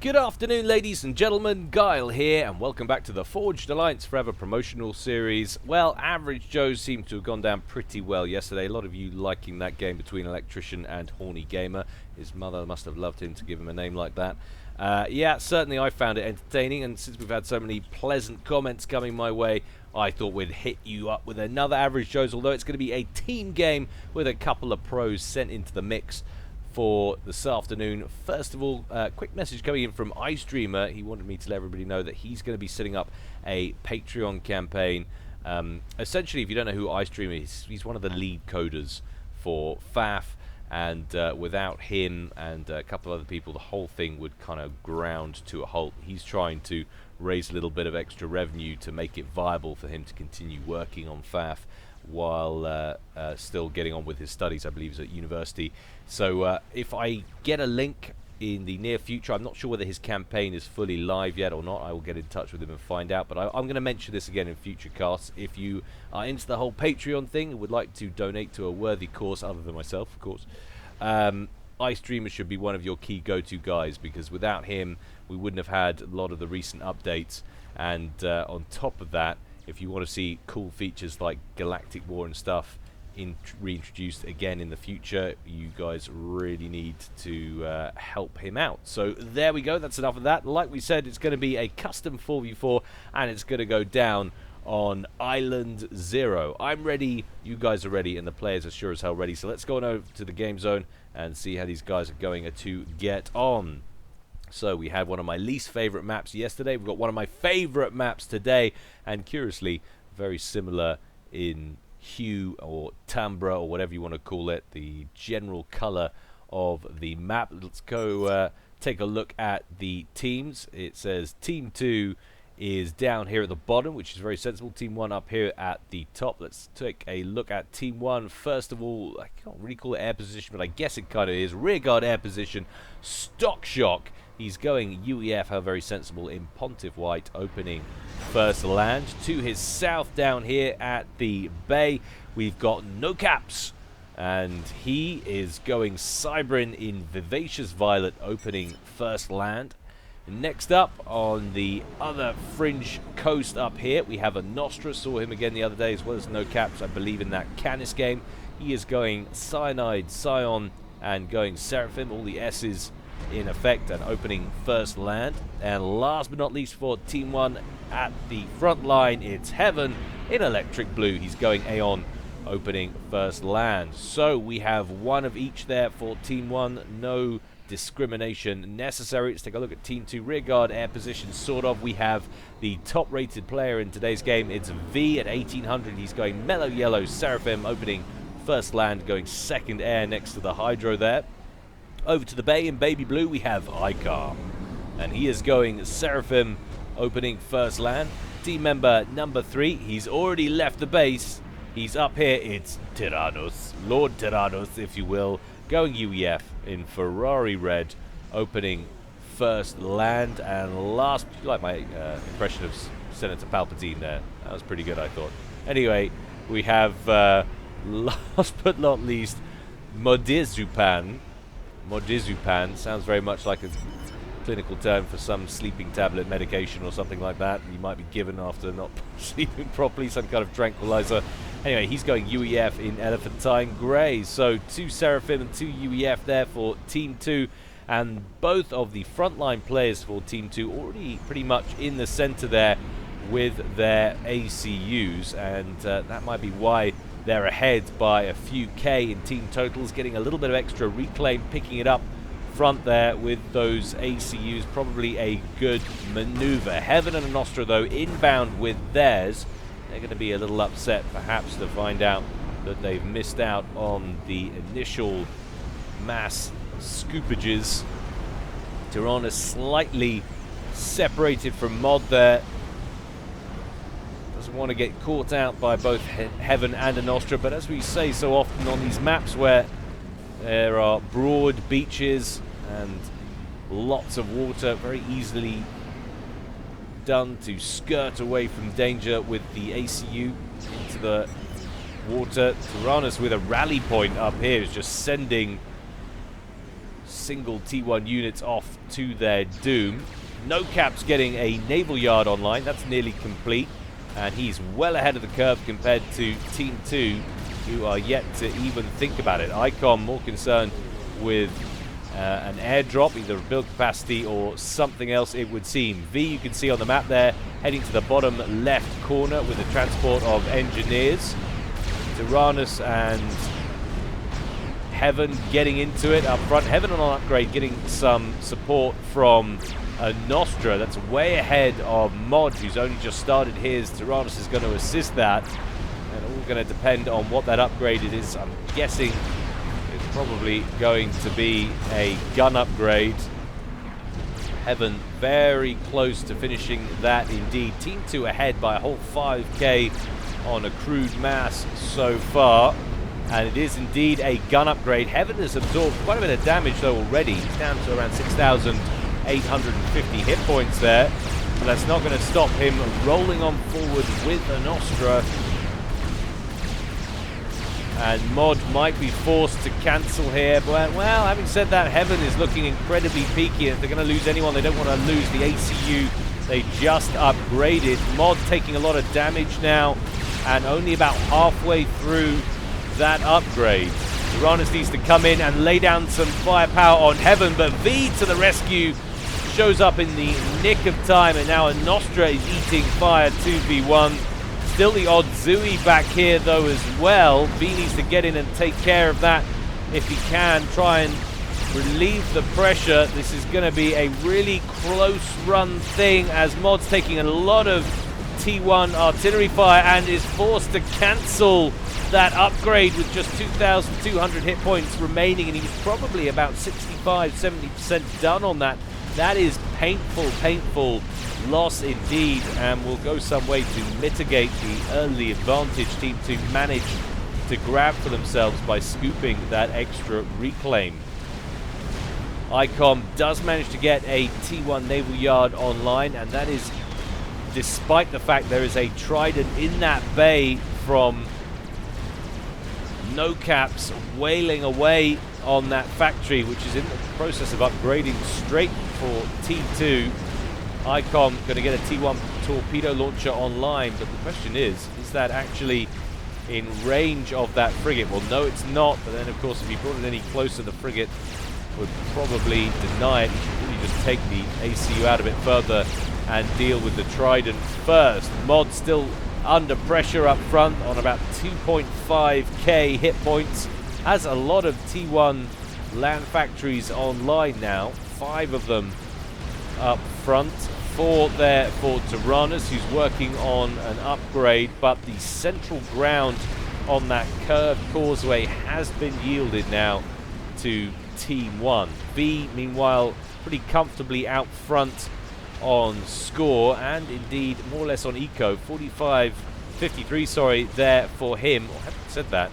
Good afternoon, ladies and gentlemen, Guile here, and welcome back to the Forged Alliance Forever promotional series. Well, Average Joe seemed to have gone down pretty well yesterday. A lot of you liking that game between Electrician and Horny Gamer. His mother must have loved him to give him a name like that. Yeah, certainly I found it entertaining, and since we've had so many pleasant comments coming my way, I thought we'd hit you up with another Average Joe's, although it's going to be a team game with a couple of pros sent into the mix for this afternoon. First of all, quick message coming in from iStreamer. He wanted me to let everybody know that he's going to be setting up a Patreon campaign. Essentially, if you don't know who iStreamer is, he's one of the lead coders for FAF, and without him and a couple of other people, the whole thing would kind of ground to a halt. He's trying to raise a little bit of extra revenue to make it viable for him to continue working on FAF while still getting on with his studies. I believe he's at university. So if I get a link in the near future, I'm not sure whether his campaign is fully live yet or not. I will get in touch with him and find out, but I'm going to mention this again in future casts. If you are into the whole Patreon thing and would like to donate to a worthy cause, other than myself, of course, iStreamer should be one of your key go-to guys, because without him we wouldn't have had a lot of the recent updates. And on top of that, if you want to see cool features like Galactic War and stuff reintroduced again in the future, you guys really need to help him out. So there we go, that's enough of that. Like we said, it's going to be a custom 4v4, and it's going to go down on Island 0. I'm ready, you guys are ready, and the players are sure as hell ready. So let's go on over to the game zone and see how these guys are going to get on. So we had one of my least favorite maps yesterday. We've got one of my favorite maps today, and curiously very similar in hue or timbre or whatever you want to call it, the general color of the map. Let's go take a look at the teams. It says Team 2 is down here at the bottom, which is very sensible. Team 1 up here at the top. Let's take a look at Team 1. First of all, I can't really call it air position, but I guess it kind of is. Rearguard air position, stock shock. He's going UEF, how very sensible, in Pontiff White, opening first land. To his south down here at the bay, we've got No Caps, and he is going Cybrin in Vivacious Violet, opening first land. Next up, on the other fringe coast up here, we have a Nostra. Saw him again the other day, as well as No Caps, I believe, in that Canis game. He is going Cyanide, Scion, and going Seraphim, all the S's in effect, and opening first land. And last but not least, for Team 1 at the front line, it's Heaven in Electric Blue. He's going Aeon, opening first land. So we have one of each there for Team 1. No discrimination necessary. Let's take a look at Team 2. Rearguard air position, sort of. We have the top rated player in today's game. It's V at 1800. He's going Mellow Yellow, Seraphim, opening first land, going second air next to the Hydro there. Over to the bay in Baby Blue, we have Icar, and he is going Seraphim, opening first land. Team member number 3, he's already left the base. He's up here. It's Tyrannos, Lord Tyrannos, if you will, going UEF in Ferrari Red, opening first land. And last, you like my impression of Senator Palpatine there? That was pretty good, I thought. Anyway, we have last but not least, Modizupan. Modizupan sounds very much like a clinical term for some sleeping tablet medication or something like that you might be given after not sleeping properly, some kind of tranquilizer. Anyway, he's going UEF in Elephantine Grey. So 2 Seraphim and 2 UEF there for Team 2, and both of the frontline players for Team 2 already pretty much in the center there with their ACUs, and that might be why they're ahead by a few K in team totals, getting a little bit of extra reclaim, picking it up front there with those ACUs. Probably a good maneuver. Heaven and Nostra, though, inbound with theirs. They're going to be a little upset, perhaps, to find out that they've missed out on the initial mass scoopages. Tyrannus slightly separated from Mod there. Doesn't want to get caught out by both Heaven and a Nostra, but as we say so often on these maps where there are broad beaches and lots of water, very easily done to skirt away from danger with the ACU into the water. Tyrannus with a rally point up here is just sending single T1 units off to their doom. No Cap's getting a naval yard online. That's nearly complete. And he's well ahead of the curve compared to Team 2, who are yet to even think about it. ICOM more concerned with an airdrop, either build capacity or something else, it would seem. V, you can see on the map there, heading to the bottom left corner with a transport of engineers. Tyrannus and Heaven getting into it up front. Heaven on an upgrade, getting some support from Nostra. That's way ahead of Mod, who's only just started his. Tyrannus is going to assist that, and all going to depend on what that upgrade is. I'm guessing it's probably going to be a gun upgrade. Heaven very close to finishing that indeed. Team 2 ahead by a whole 5k on a crude mass so far. And it is indeed a gun upgrade. Heaven has absorbed quite a bit of damage though already. He's down to around 6,850 hit points there. But that's not going to stop him rolling on forward with an Nostra. And Mod might be forced to cancel here. But, well, having said that, Heaven is looking incredibly peaky. If they're going to lose anyone, they don't want to lose the ACU they just upgraded. Mod taking a lot of damage now, and only about halfway through that upgrade. Tyrannus needs to come in and lay down some firepower on Heaven, but V to the rescue shows up in the nick of time, and now a Nostra is eating fire 2v1. Still the odd Zui back here though as well. V needs to get in and take care of that if he can, try and relieve the pressure. This is going to be a really close run thing as Mod's taking a lot of T1 artillery fire and is forced to cancel that upgrade with just 2,200 hit points remaining, and he was probably about 65-70% done on that. That is painful loss indeed, and will go some way to mitigate the early advantage Team 2 managed to grab for themselves by scooping that extra reclaim. ICOM does manage to get a T1 naval yard online, and that is despite the fact there is a Trident in that bay from No Caps wailing away on that factory, which is in the process of upgrading straight for T2. ICOM going to get a T1 torpedo launcher online, but the question is that actually in range of that frigate? Well, no, it's not, but then of course if you brought it any closer, the frigate would probably deny it. You should really just take the ACU out a bit further and deal with the Trident first. Mod still under pressure up front on about 2.5k hit points. Has a lot of T1 land factories online now, 5 of them up front. 4 there for Tyrannus, who's working on an upgrade, but the central ground on that curved causeway has been yielded now to Team 1. V, meanwhile, pretty comfortably out front on score, and indeed more or less on eco. 53 sorry, there for him. Well, having said that,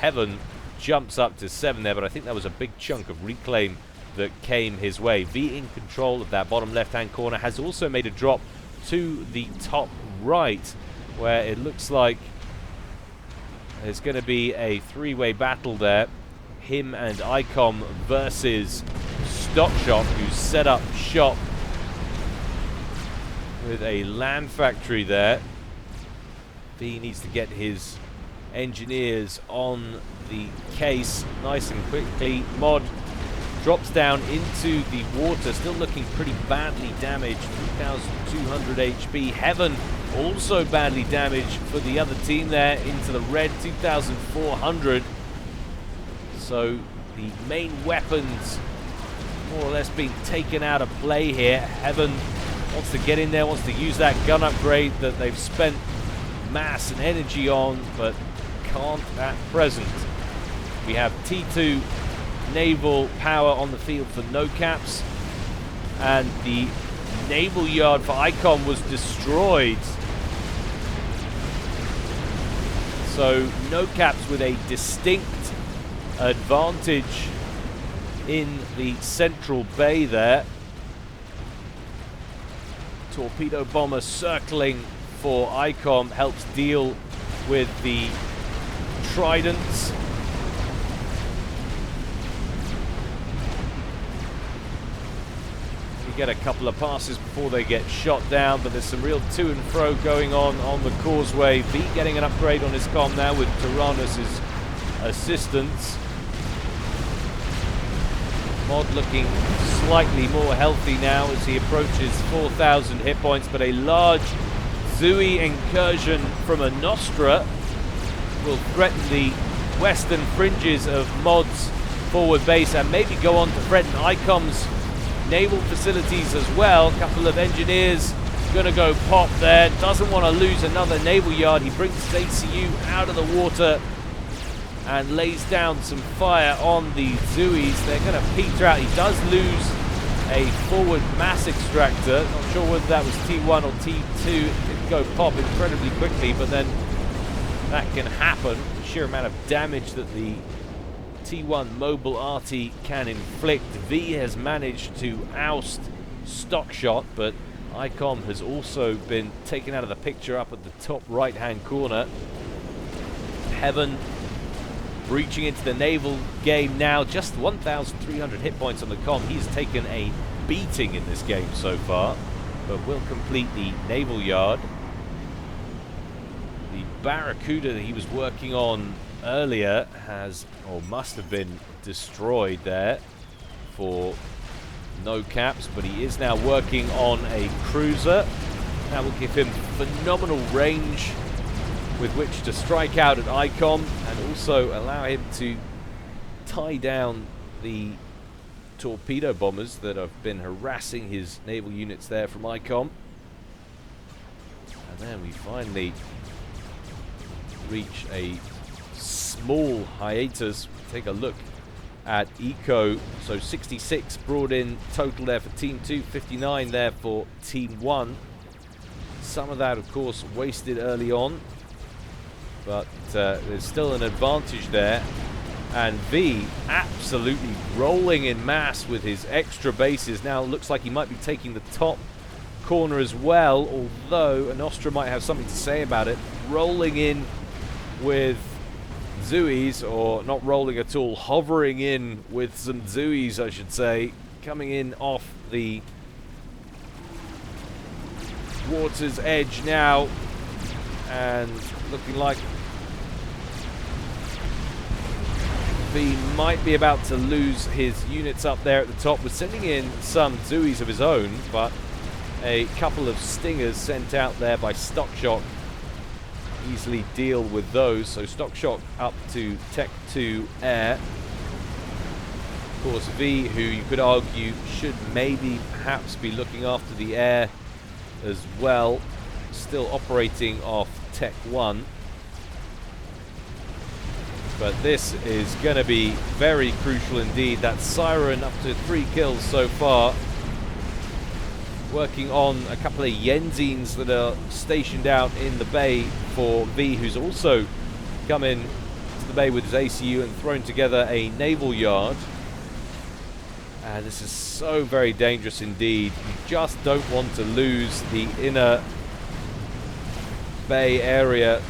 Heaven jumps up to 7 there, but I think that was a big chunk of reclaim that came his way. V in control of that bottom left-hand corner, has also made a drop to the top right, where it looks like there's going to be a 3-way battle there. Him and ICOM versus Stockshop, who's set up shop with a land factory there. V needs to get his engineers on the case nice and quickly. Mod drops down into the water, still looking pretty badly damaged, 3,200 HP. Heaven also badly damaged for the other team there, into the red, 2,400. So the main weapons more or less being taken out of play here. Heaven wants to get in there, wants to use that gun upgrade that they've spent mass and energy on, but can't at present. We have T2 naval power on the field for No Caps, and the naval yard for ICOM was destroyed. So No Caps with a distinct advantage in the central bay there. Torpedo bomber circling for ICOM helps deal with the Tridents. get a couple of passes before they get shot down, but there's some real to and fro going on the causeway. V getting an upgrade on his comm now with Tyrannus' assistance. Mod looking slightly more healthy now as he approaches 4,000 hit points, but a large Zui incursion from a Nostra will threaten the western fringes of Mod's forward base and maybe go on to threaten ICOM's naval facilities as well. A couple of engineers gonna go pop there. Doesn't want to lose another naval yard. He brings his ACU out of the water and lays down some fire on the Zuis. They're gonna peter out. He does lose a forward mass extractor. Not sure whether that was T1 or T2. It didn't go pop incredibly quickly, but then that can happen. The sheer amount of damage that the T1 mobile RT can inflict. V has managed to oust Stockshot, but ICOM has also been taken out of the picture up at the top right-hand corner. Heaven breaching into the naval game now. Just 1,300 hit points on the comm. He's taken a beating in this game so far, but will complete the naval yard. The Barracuda that he was working on earlier has, or must have been, destroyed there for no caps, but he is now working on a cruiser. That will give him phenomenal range with which to strike out at ICOM and also allow him to tie down the torpedo bombers that have been harassing his naval units there from ICOM. And then we finally reach a small hiatus. Take a look at Eco. So 66 brought in total there for Team 2, 59 there for Team 1. Some of that, of course, wasted early on, but there's still an advantage there. And V absolutely rolling in mass with his extra bases. Now looks like he might be taking the top corner as well, although Anostra might have something to say about it. Rolling in with Zuis, or not rolling at all, hovering in with some Zuis, I should say, coming in off the water's edge now, and looking like V might be about to lose his units up there at the top. We're sending in some Zuis of his own, but a couple of Stingers sent out there by Stockshot easily deal with those. So Stockshot up to Tech 2 Air. Of course, V, who you could argue should maybe perhaps be looking after the air as well, still operating off Tech 1. But this is going to be very crucial indeed. That Siren up to 3 kills so far. Working on a couple of Yenzines that are stationed out in the bay for V, who's also come in to the bay with his ACU and thrown together a naval yard. And this is so very dangerous indeed. You just don't want to lose the inner bay area.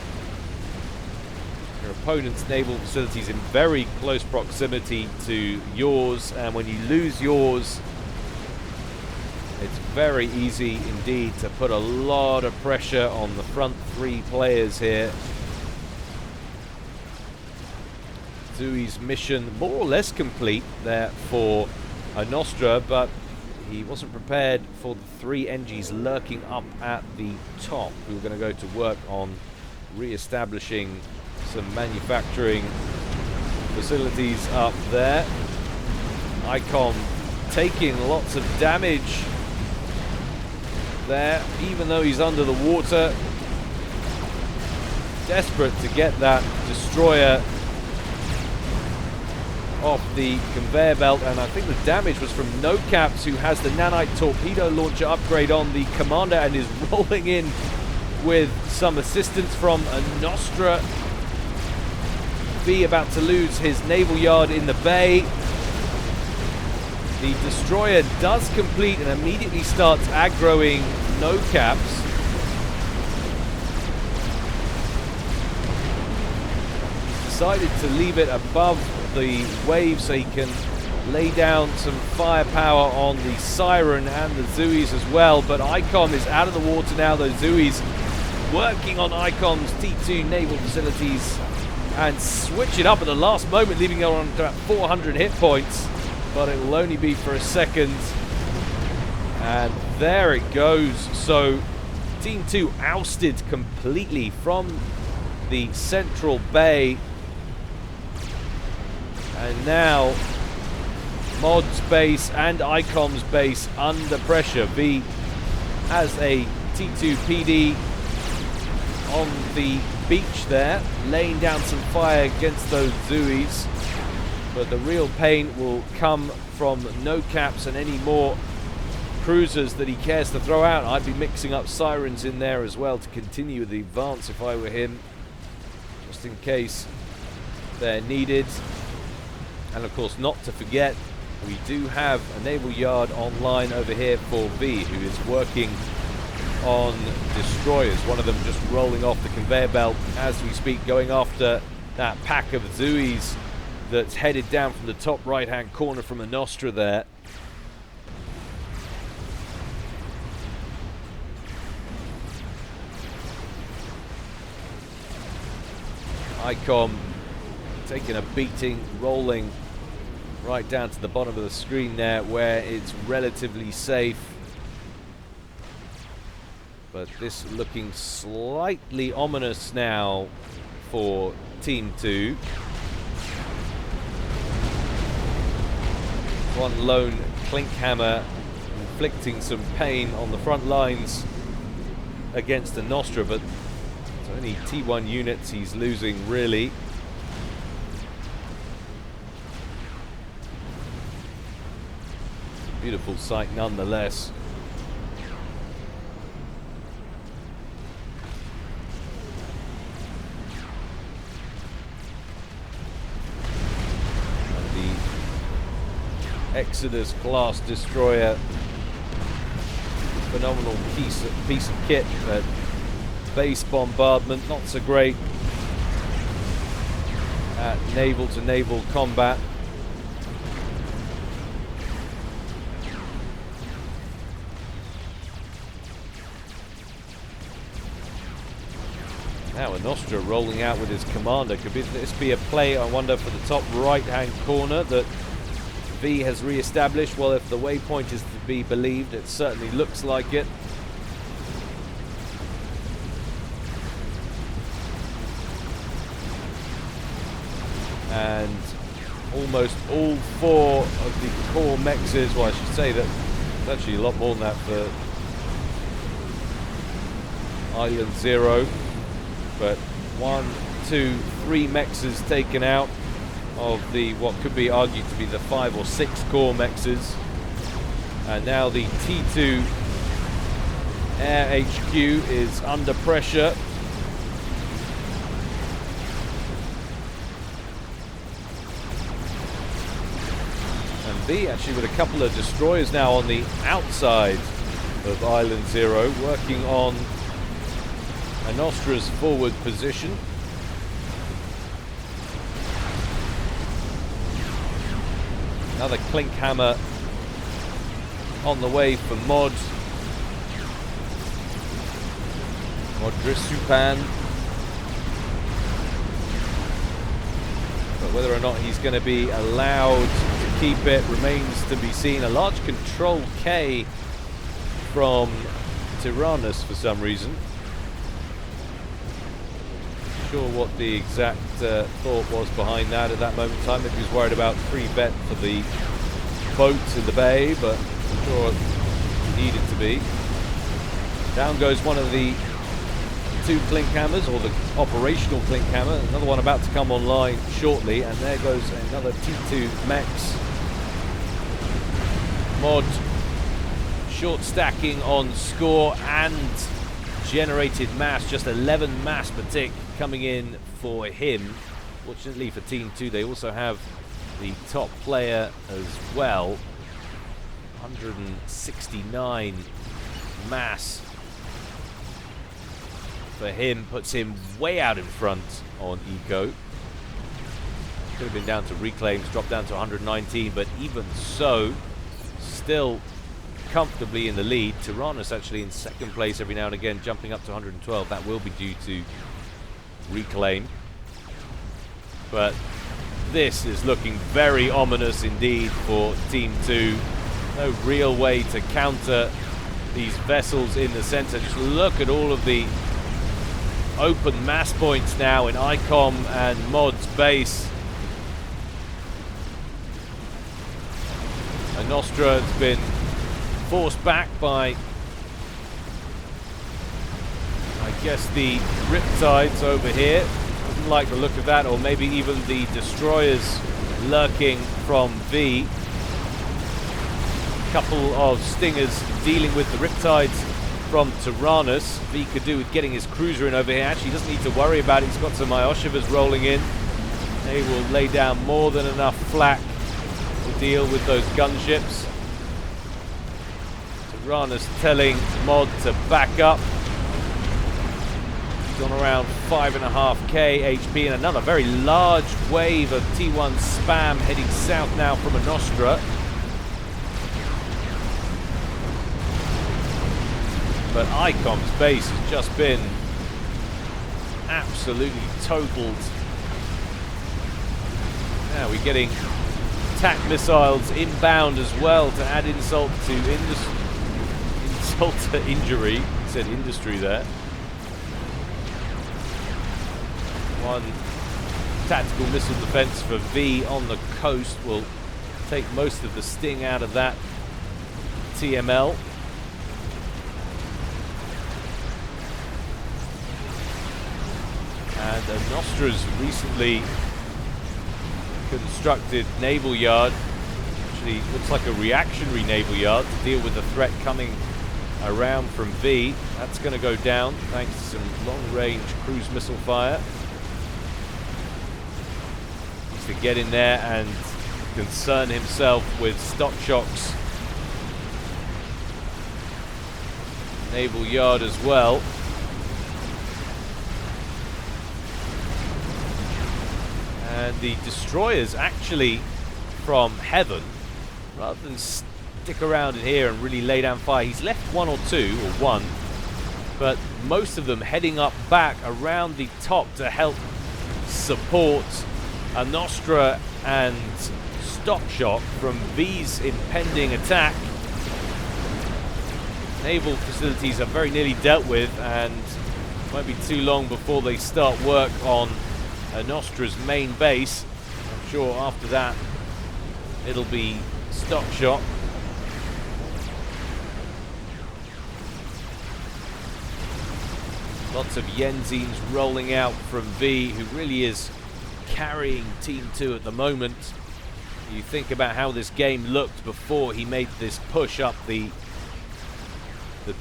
Your opponent's naval facilities in very close proximity to yours, and when you lose yours, it's very easy indeed to put a lot of pressure on the front 3 players here. Zui's mission more or less complete there for Anostra, but he wasn't prepared for the 3 NGs lurking up at the top. We were going to go to work on re-establishing some manufacturing facilities up there. ICOM taking lots of damage there, even though he's under the water. Desperate to get that destroyer off the conveyor belt, and I think the damage was from No Caps, who has the nanite torpedo launcher upgrade on the commander and is rolling in with some assistance from a Nostra. V about to lose his naval yard in the bay. The destroyer does complete and immediately starts aggroing No Caps. He's decided to leave it above the wave so he can lay down some firepower on the Siren and the Zeus as well, but ICOM is out of the water now. Those Zeus working on ICOM's T2 naval facilities and switch it up at the last moment, leaving it on about 400 hit points, but it will only be for a second. And there it goes. So Team 2 ousted completely from the central bay. And now Mod's base and ICOM's base under pressure. V has a T2 PD on the beach there, laying down some fire against those Zeus. But the real pain will come from no caps and any more cruisers that he cares to throw out. I'd be mixing up Sirens in there as well to continue the advance if I were him, just in case they're needed. And of course, not to forget, we do have a naval yard online over here for V, who is working on destroyers. One of them just rolling off the conveyor belt as we speak, going after that pack of Zeus that's headed down from the top right hand corner from a Nostra there. ICOM taking a beating, rolling right down to the bottom of the screen there where it's relatively safe. But this looking slightly ominous now for Team 2. One lone clink hammer inflicting some pain on the front lines against the Nostra, but it's only T1 units he's losing really. Beautiful sight nonetheless. Exodus class destroyer, phenomenal piece of kit, but base bombardment not so great at naval to naval combat. Now a Nostra rolling out with his commander. Could this be a play, I wonder, for the top right hand corner that V has re-established? Well, if the waypoint is to be believed, it certainly looks like it. And almost all four of the core mexes, well, I should say that it's actually a lot more than that for Island 0, but 1, 2, 3 mexes taken out of the what could be argued to be the 5 or 6 core mexes. And now the T2 Air HQ is under pressure. And V actually with a couple of destroyers now on the outside of Island 0, working on a Nostra's forward position. Another clink hammer on the way for Mod. Modrisupan. But whether or not he's going to be allowed to keep it remains to be seen. A large control K from Tyrannus for some reason. Sure what the exact thought was behind that at that moment in time. If he was worried about free bet for the boats in the bay, but I'm sure it needed to be. Down goes one of the 2 clink hammers, or the operational clink hammer. Another one about to come online shortly, and there goes another T2 Mex. Mod short stacking on score and generated mass, just 11 mass per tick coming in for him. Fortunately for Team 2, they also have the top player as well. 169 mass for him, puts him way out in front on eco. Could have been down to reclaims, dropped down to 119, but even so, still comfortably in the lead. Tyrannus actually in second place every now and again, jumping up to 112. That will be due to reclaim. But this is looking very ominous indeed for Team 2. No real way to counter these vessels in the center. Just look at all of the open mass points now in ICOM and Mod's base. And Nostra has been forced back by, I guess, the Riptides over here. Doesn't like the look of that, or maybe even the destroyers lurking from V. Couple of stingers dealing with the Riptides from Tyrannus. V could do with getting his cruiser in over here. Actually, doesn't need to worry about it. He's got some Ioshivas rolling in. They will lay down more than enough flak to deal with those gunships. Tyrannus telling Mod to back up. He's on around 5.5k HP, and another very large wave of T1 spam heading south now from a Nostra. But ICOM's base has just been absolutely totaled. Now we're getting attack missiles inbound as well to add insult to injury. I said industry there. One tactical missile defense for V on the coast will take most of the sting out of that TML. And Nostra's recently constructed naval yard actually looks like a reactionary naval yard to deal with the threat coming around from V. That's going to go down thanks to some long-range cruise missile fire. Needs to get in there and concern himself with stock shocks. Naval yard as well. And the destroyers actually from heaven, rather than stick around in here and really lay down fire, he's left one or two, or one, but most of them heading up back around the top to help support a Nostra and stock shock from V's impending attack. Naval facilities are very nearly dealt with, and it won't be too long before they start work on Nostra's main base. I'm sure after that it'll be stock shot. Lots of Yenzines rolling out from V, who really is carrying Team 2 at the moment. You think about how this game looked before he made this push up the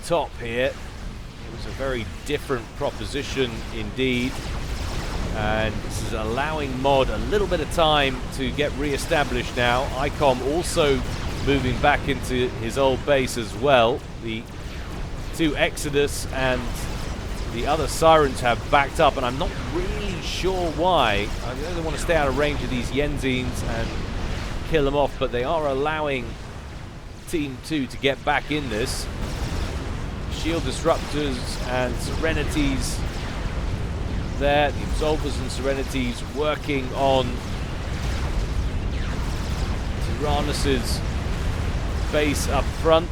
top here. It was a very different proposition indeed. And this is allowing Mod a little bit of time to get re-established now. ICOM also moving back into his old base as well. The two Exodus and the other Sirens have backed up, and I'm not really sure why. I really want to stay out of range of these Yenzines and kill them off, but they are allowing Team 2 to get back in this. Shield Disruptors and Serenities there, the Absolvers and Serenities working on Tyrannus's base up front.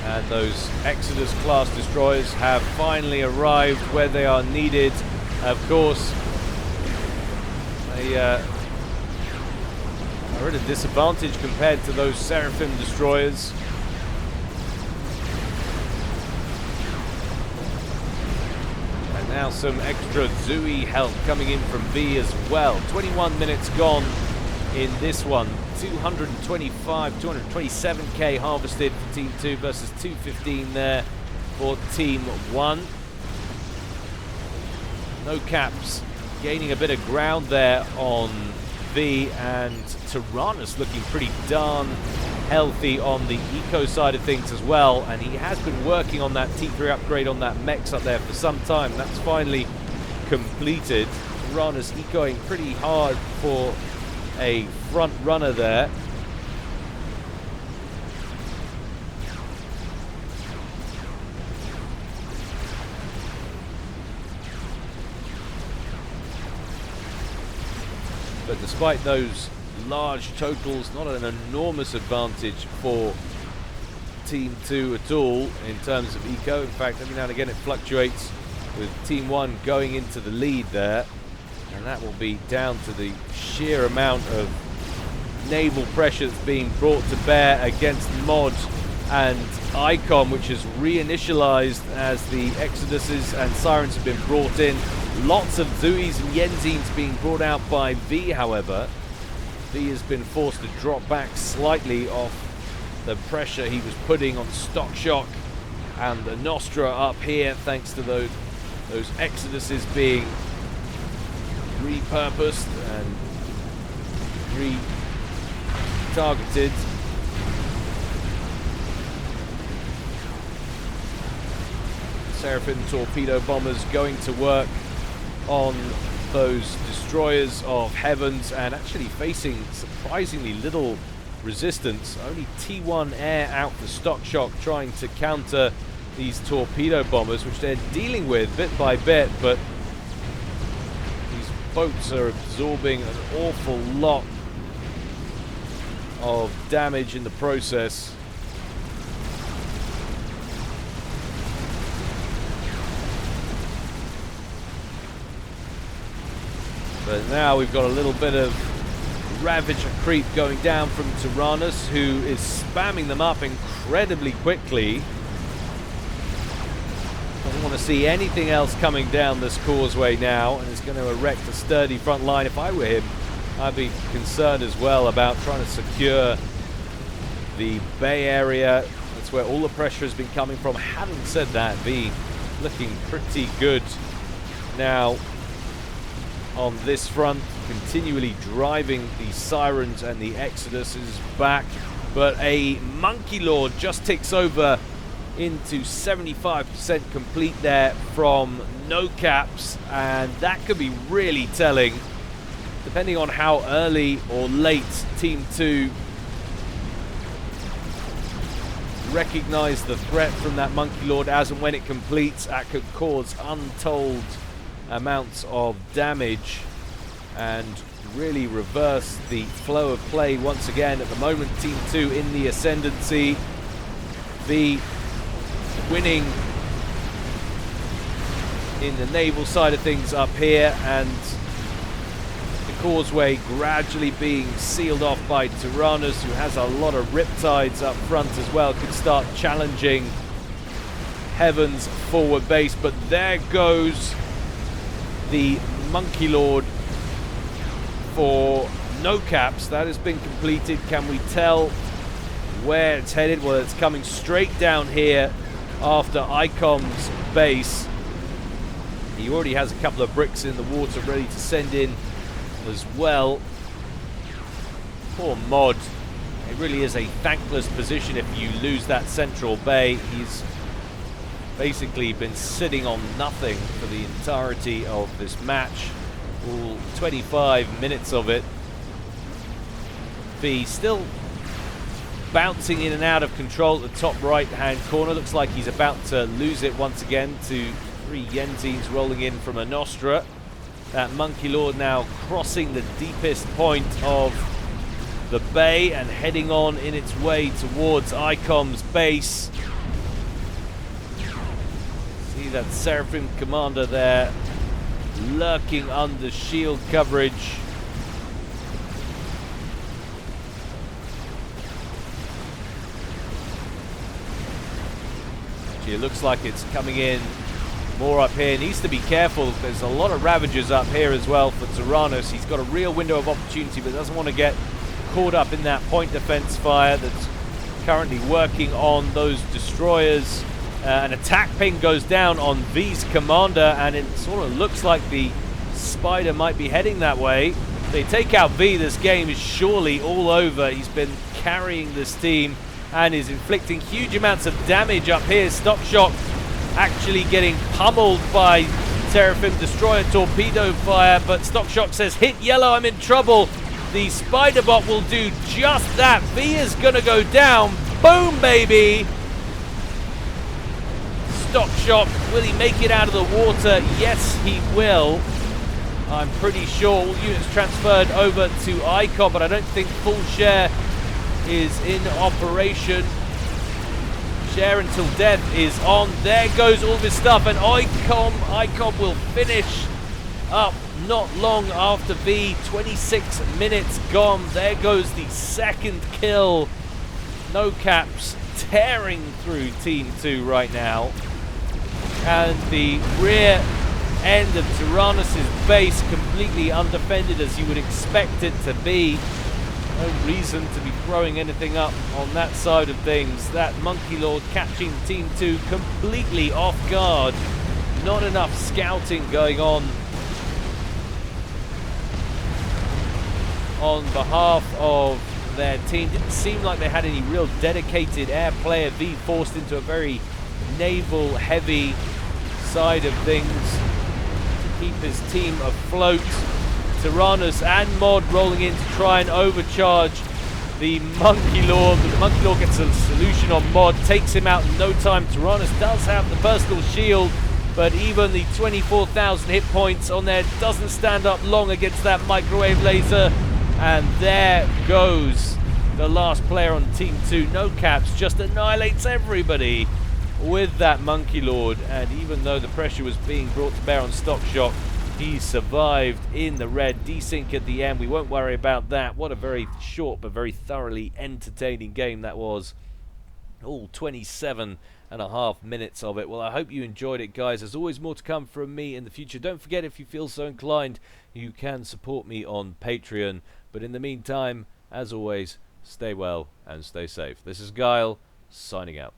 And those Exodus class destroyers have finally arrived where they are needed. Of course, they are at a disadvantage compared to those Seraphim destroyers. Now some extra Zui help coming in from V as well. 21 minutes gone in this one. 227k harvested for Team 2 versus 215 there for Team 1. No caps gaining a bit of ground there on V, and Tyrannus looking pretty darn healthy on the eco side of things as well, and he has been working on that T3 upgrade on that mechs up there for some time. That's finally completed. Tyrannus ecoing pretty hard for a front runner there. But despite those large totals, not an enormous advantage for Team 2 at all in terms of eco. In fact, every now and again it fluctuates, with Team 1 going into the lead there. And that will be down to the sheer amount of naval pressure that's being brought to bear against Mod and Icon, which has reinitialized as the Exoduses and Sirens have been brought in. Lots of Zuis and Yenzines being brought out by V, however. V has been forced to drop back slightly off the pressure he was putting on Stock Shock and the Nostra up here, thanks to those Exoduses being repurposed and re-targeted. Seraphim torpedo bombers going to work on those destroyers of Heavens and actually facing surprisingly little resistance. Only T1 air out for Stock Shock trying to counter these torpedo bombers, which they're dealing with bit by bit, but these boats are absorbing an awful lot of damage in the process. But now we've got a little bit of Ravager creep going down from Tyrannus, who is spamming them up incredibly quickly. Doesn't want to see anything else coming down this causeway now, and is going to erect a sturdy front line. If I were him, I'd be concerned as well about trying to secure the bay area. That's where all the pressure has been coming from. Having said that, V looking pretty good now on this front, continually driving the Sirens and the Exoduses back. But a Monkey Lord just ticks over into 75% complete there from no caps, and that could be really telling depending on how early or late Team 2 recognize the threat from that Monkey Lord. As and when it completes, that could cause untold amounts of damage and really reverse the flow of play once again. At the moment, Team 2 in the ascendancy. V winning in the naval side of things up here, and the causeway gradually being sealed off by Tyrannus, who has a lot of riptides up front as well, could start challenging Heaven's forward base. But there goes the Monkey Lord for no caps. That has been completed. Can we tell where it's headed? Well, it's coming straight down here after Icom's base. He already has a couple of bricks in the water ready to send in as well. Poor Mod. It really is a thankless position if you lose that central bay. He's basically been sitting on nothing for the entirety of this match, all 25 minutes of it. V still bouncing in and out of control at the top right hand corner. Looks like he's about to lose it once again to 3 Yenzines rolling in from a Nostra. That Monkey Lord now crossing the deepest point of the bay and heading on in its way towards Icom's base. See that Seraphim commander there lurking under shield coverage. Actually, it looks like it's coming in more up here. Needs to be careful. There's a lot of Ravagers up here as well for Tyrannus. He's got a real window of opportunity, but doesn't want to get caught up in that point defense fire that's currently working on those destroyers. An attack ping goes down on V's commander, and it sort of looks like the Spider might be heading that way. They take out V, this game is surely all over. He's been carrying this team and is inflicting huge amounts of damage up here. Stock Shock actually getting pummeled by Seraphim Destroyer torpedo fire, but Stock Shock says, hit yellow, I'm in trouble. The Spider Bot will do just that. V is gonna go down. Boom, baby! Stock Shock, will he make it out of the water? Yes, he will. I'm pretty sure all units transferred over to ICOM, but I don't think full share is in operation. Share until death is on. There goes all this stuff, and ICOM will finish up not long after V. 26 minutes gone. There goes the second kill. No Caps tearing through Team 2 right now. And the rear end of Tyrannus' base completely undefended, as you would expect it to be. No reason to be throwing anything up on that side of things. That Monkey Lord catching Team 2 completely off guard. Not enough scouting going on behalf of their team. Didn't seem like they had any real dedicated air player. V forced into a very naval heavy side of things to keep his team afloat. Tyrannus and Mod rolling in to try and overcharge the Monkey Lord, but the Monkey Lord gets a solution on Mod, takes him out in no time. Tyrannus does have the personal shield, but even the 24,000 hit points on there doesn't stand up long against that microwave laser. And there goes the last player on Team 2. No Caps just annihilates everybody with that Monkey Lord, and even though the pressure was being brought to bear on Stock Shock, he survived in the red. Desync at the end, we won't worry about that. What a very short but very thoroughly entertaining game that was. All 27.5 minutes of it. Well, I hope you enjoyed it, guys. There's always more to come from me in the future. Don't forget, if you feel so inclined, you can support me on Patreon. But in the meantime, as always, stay well and stay safe. This is Guile, signing out.